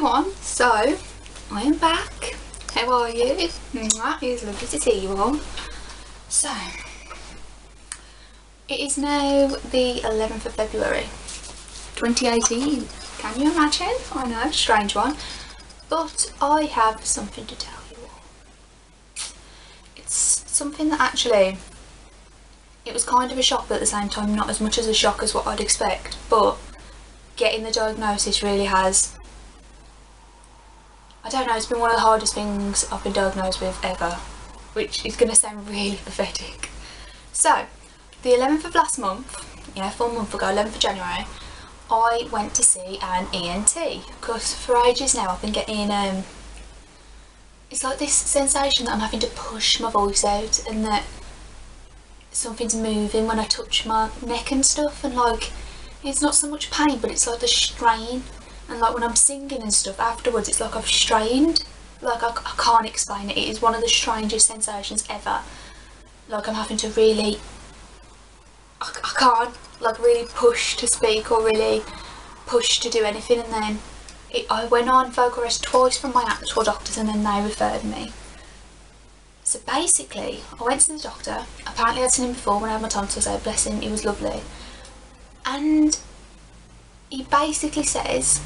everyone, so I am back. How are you? It is lovely to see you all. So it is now the 11th of February 2018. Can you imagine? I know, strange one, but I have something to tell you all. It's something that actually, it was kind of a shock, but at the same time not as much as a shock as what I'd expect, but getting the diagnosis really has, I don't know, it's been one of the hardest things I've been diagnosed with ever, which is going to sound really pathetic. So, the 11th of last month, yeah, 4 months ago, 11th of January, I went to see an ENT, because for ages now I've been getting, it's like this sensation that I'm having to push my voice out, and that something's moving when I touch my neck and stuff, and like, it's not so much pain, but it's like the strain, and like when I'm singing and stuff afterwards, it's like I've strained, like I can't explain it. It is one of the strangest sensations ever. Like I'm having to really, I can't like really push to speak or really push to do anything, and then I went on vocal rest twice from my actual doctors, and then they referred me. So basically, I went to the doctor. Apparently I'd seen him before when I had my tonsils out, bless him, he was lovely. And he basically says,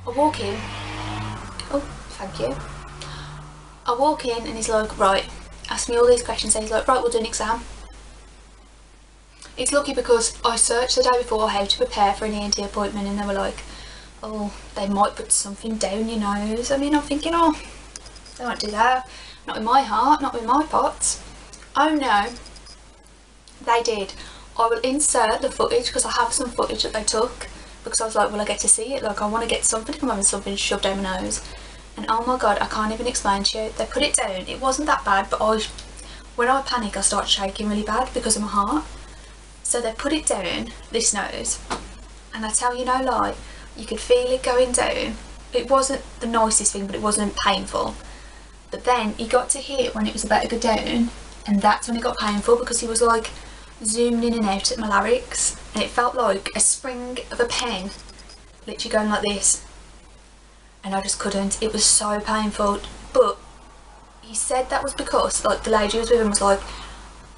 I walk in, oh thank you, I walk in and he's like, right, ask me all these questions, and he's like, right, we'll do an exam. It's lucky because I searched the day before how to prepare for an ENT appointment, and they were like, oh, they might put something down your nose. I mean, I'm thinking, oh, they won't do that, not with my heart, not with my pots. Oh no, they did. I will insert the footage because I have some footage that they took, because I was like, well, I get to see it, like I want to get something from having something shoved down my nose. And oh my god, I can't even explain to you. They put it down, it wasn't that bad, but when I panic I start shaking really bad because of my heart. So they put it down this nose, and I tell you no lie, you could feel it going down. It wasn't the nicest thing, but it wasn't painful. But then he got to hear it when it was about to go down, and that's when it got painful, because he was like zooming in and out at my larynx, and it felt like a spring of a pen literally going like this, and I just couldn't. It was so painful. But he said that was because, like, the lady who was with him was like,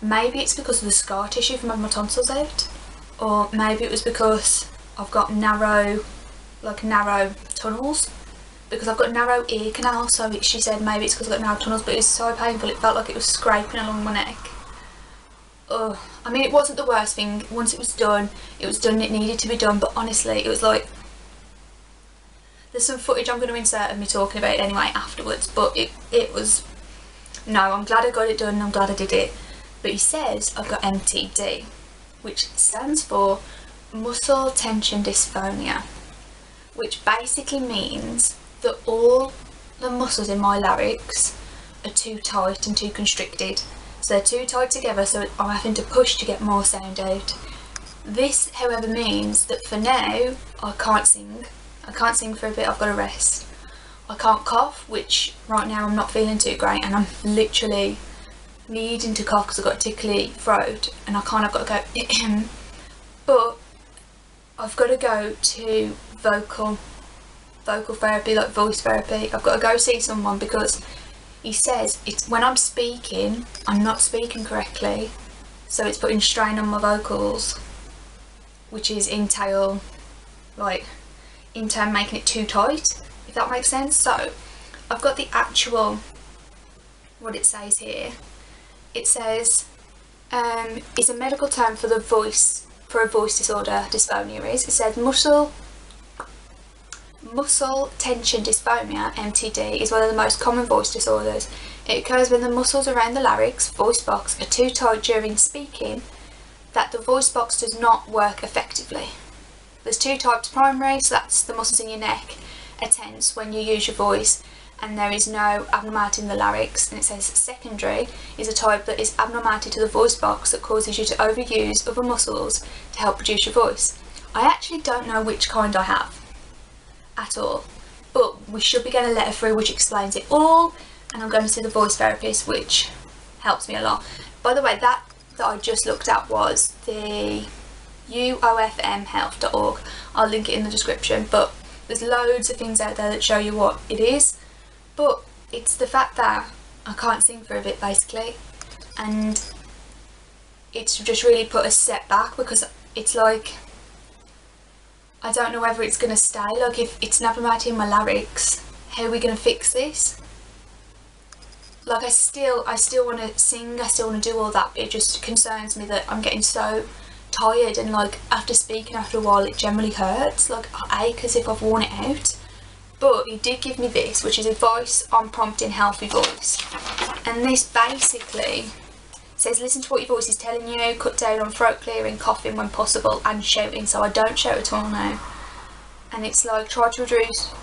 maybe it's because of the scar tissue from having my tonsils out, or maybe it was because I've got narrow tunnels, because I've got a narrow ear canal. So she said maybe it's because I've got narrow tunnels, but it was so painful, it felt like it was scraping along my neck. Oh, I mean, it wasn't the worst thing. Once it was done, it needed to be done, but honestly, it was like, there's some footage I'm going to insert of me talking about it anyway afterwards, but it was, no, I'm glad I got it done, I'm glad I did it. But he says I've got MTD, which stands for Muscle Tension Dysphonia, which basically means that all the muscles in my larynx are too tight and too constricted. So they're too tight together, so I'm having to push to get more sound out. This, however, means that for now, I can't sing. I can't sing for a bit, I've got to rest. I can't cough, which right now I'm not feeling too great, and I'm literally needing to cough because I've got a tickly throat, and I've got to go, but I've got to go to vocal therapy, like voice therapy. I've got to go see someone, because he says it's when I'm speaking, I'm not speaking correctly, so it's putting strain on my vocals, which is in turn making it too tight, if that makes sense. So I've got the actual, what it says here. It says it's a medical term for a voice disorder, dysphonia is. It says muscle tension dysphonia, MTD, is one of the most common voice disorders. It occurs when the muscles around the larynx, voice box, are too tight during speaking, that the voice box does not work effectively. There's two types: primary, so that's the muscles in your neck are tense when you use your voice, and there is no abnormality in the larynx. And it says secondary is a type that is abnormality to the voice box that causes you to overuse other muscles to help produce your voice. I actually don't know which kind I have at all, but we should be getting a letter through which explains it all, and I'm going to see the voice therapist, which helps me a lot. By the way, that I just looked at was the uofmhealth.org. I'll link it in the description, but There's loads of things out there that show you what it is, but it's the fact that I can't sing for a bit basically, and it's just really put a step back, because it's like, I don't know whether it's going to stay. Like, if it's not promoting my larynx, how are we going to fix this? Like, I still want to sing, I still want to do all that, but it just concerns me that I'm getting so tired, and like after speaking after a while it generally hurts, like I ache as if I've worn it out. But he did give me this, which is advice on prompting healthy voice, and this basically says, listen to what your voice is telling you, cut down on throat clearing, coughing when possible, and shouting. So I don't shout at all now, and it's like, try to reduce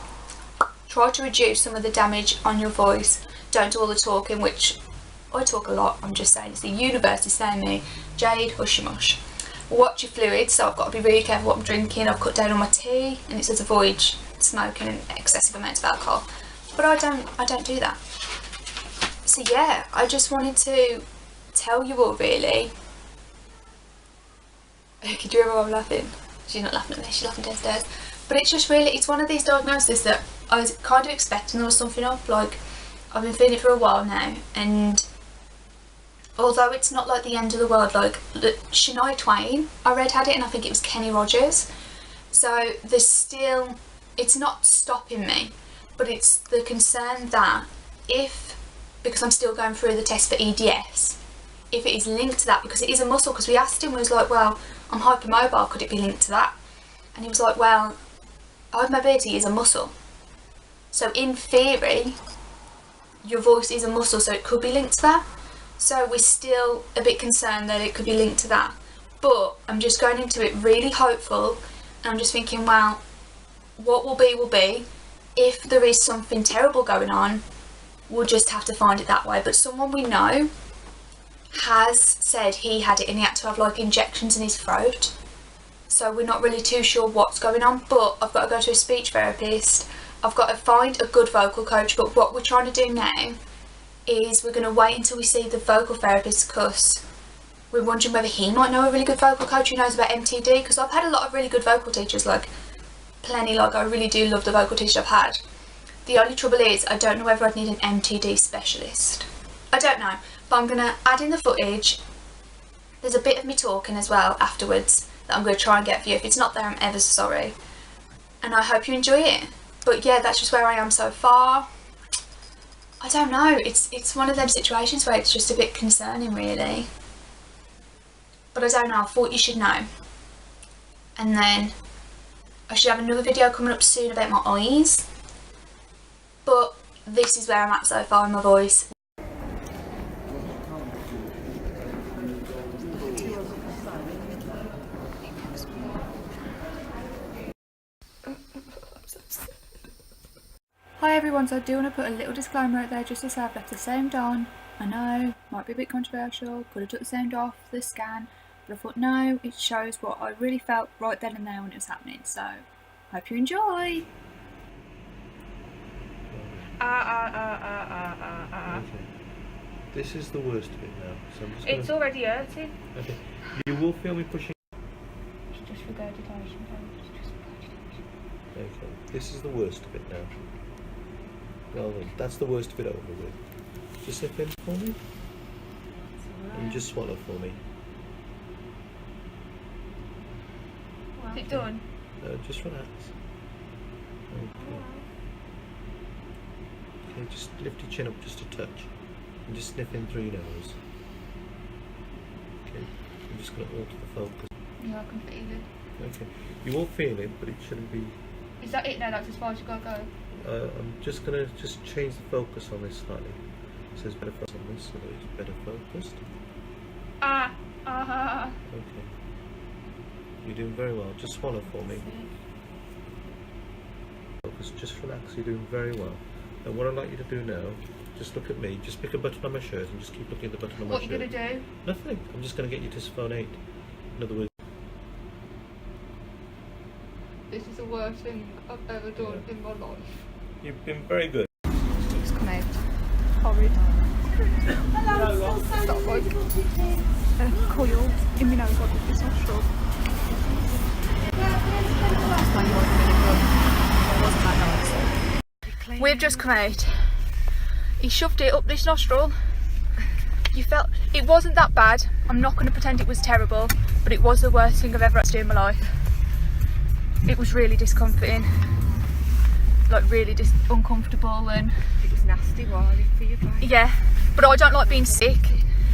some of the damage on your voice. Don't do all the talking, which I talk a lot, I'm just saying, it's the universe is saying to me, Jade, hush your mush. Watch your fluids, so I've got to be really careful what I'm drinking. I've cut down on my tea, and it says avoid smoking and excessive amounts of alcohol, but I don't do that. So yeah, I just wanted to tell you all, really. Could you hear her laughing? She's not laughing at me, she's laughing downstairs. But it's just really, it's one of these diagnoses that I was kind of expecting there was something up. Like, I've been feeling it for a while now, and although it's not like the end of the world, like Shania Twain, I read had it, and I think it was Kenny Rogers. So there's still, it's not stopping me, but it's the concern that if, because I'm still going through the test for EDS, if it is linked to that, because it is a muscle, because we asked him, we was like, well, I'm hypermobile, could it be linked to that? And he was like, well, hypermobility is a muscle. So in theory, your voice is a muscle, so it could be linked to that. So we're still a bit concerned that it could be linked to that. But I'm just going into it really hopeful, and I'm just thinking, well, what will be. If there is something terrible going on, we'll just have to find it that way. But someone we know has said he had it, and he had to have like injections in his throat. So we're not really too sure what's going on, but I've got to go to a speech therapist. I've got to find a good vocal coach, but what we're trying to do now is we're going to wait until we see the vocal therapist, because we're wondering whether he might know a really good vocal coach who knows about MTD, because I've had a lot of really good vocal teachers, like plenty, like I really do love the vocal teacher I've had. The only trouble is I don't know whether I'd need an MTD specialist. I don't know, but I'm going to add in the footage. There's a bit of me talking as well afterwards that I'm going to try and get for you. If it's not there, I'm ever so sorry, and I hope you enjoy it. But yeah, that's just where I am so far. I don't know, it's one of them situations where it's just a bit concerning, really. But I don't know, I thought you should know. And then I should have another video coming up soon about my eyes. But this is where I'm at so far in my voice. Hi everyone, so I do want to put a little disclaimer out there just to say I've left the sound on. I know, might be a bit controversial, could have took the sound off the scan, but I thought no, it shows what I really felt right then and there when it was happening, so hope you enjoy! Okay. This is the worst of it now, so I'm just gonna... It's already hurting. Okay. You will feel me pushing... It's just regurgitation, Okay, this is the worst of it now. Well, that's the worst of it over with. Just sip in for me. And just swallow for me. Is it done? Just relax. Okay. Okay, just lift your chin up just a touch. And just sniff in through your nose. Okay, I'm just going to alter the focus. Yeah, I can feel it. Okay, you will feel it, but it shouldn't be... Is that it now? That's as far as you gotta go? I'm just going to change the focus on this slightly. It says better focus on this, so that it's better focused. Okay. You're doing very well. Just swallow for me. Focus, just relax. You're doing very well. And what I'd like you to do now, just look at me. Just pick a button on my shirt and just keep looking at the button on my shirt. What are you going to do? Nothing. I'm just going to get you to phone 8. In other words... This is the worst thing I've ever done in my life. You've been very good. It's come out. Horrid. Hello, It's not like a coil in my nose, it's not sure. It's my really good. had just come out. He shoved it up this nostril. You felt it wasn't that bad. I'm not going to pretend it was terrible, but it was the worst thing I've ever had to do in my life. It was really discomforting, like really uncomfortable, and It was nasty, wasn't it, for you, babe? yeah. But I don't like being sick,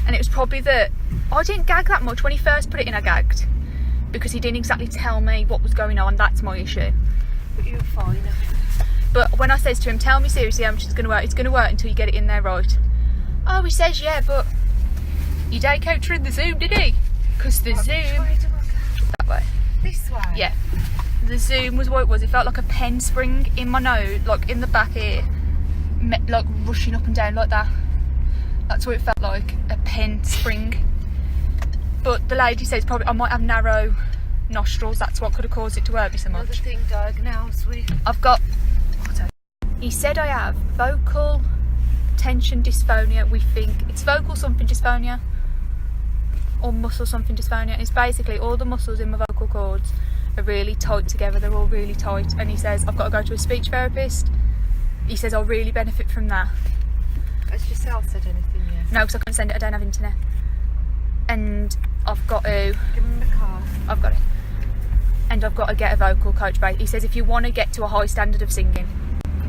and it was probably that I didn't gag that much when he first put it in. I gagged because he didn't exactly tell me what was going on. That's my issue. But you were fine. But when I says to him, tell me seriously how much it's going to work, it's going to work until you get it in there right. Oh, he says, yeah, but you didn't capture in the Zoom, did he? Because the Zoom, that way. This way? Yeah. The Zoom was what it was. It felt like a pen spring in my nose, like in the back here, like rushing up and down like that. That's what it felt like, a pen spring. But the lady says probably I might have narrow nostrils. That's what could have caused it to hurt me so Another much. thing diagnosed with. I've got, he said I have vocal tension dysphonia. We think it's vocal something dysphonia or muscle something dysphonia. It's basically all the muscles in my vocal cords are really tight together. They're all really tight, and he says I've got to go to a speech therapist. He says I'll really benefit from that. Has yourself said anything yet? No, because I couldn't send it. I don't have internet, and I've got to. Give him the car. I've got it, and I've got to get a vocal coach. He says if you want to get to a high standard of singing,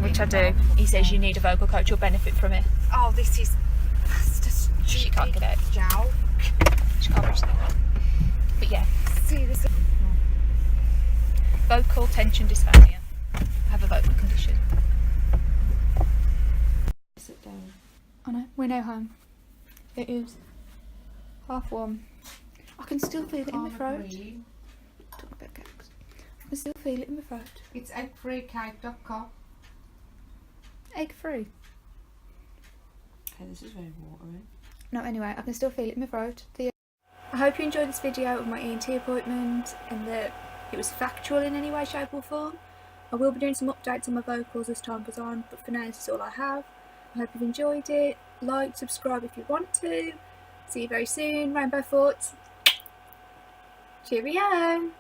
which I do, he says you need a vocal coach. You'll benefit from it. Oh, this is. That's just She can't get out. Jow. She can't reach that. But yeah, See this. vocal tension dysphonia. I have a vocal condition. Sit down. I know. We're now home. It is 1:30. I can still feel it in my throat. Talking about cakes. I can still feel it in my throat. It's eggfreecake.com. Egg free. Okay, this is very watery. No, anyway, I can still feel it in my throat. I hope you enjoyed this video of my ENT appointment and that it was factual in any way, shape or form. I will be doing some updates on my vocals as time goes on, but for now this is all I have. I hope you've enjoyed it. Like, subscribe if you want to. See you very soon. Rainbow Thoughts. Cheerio!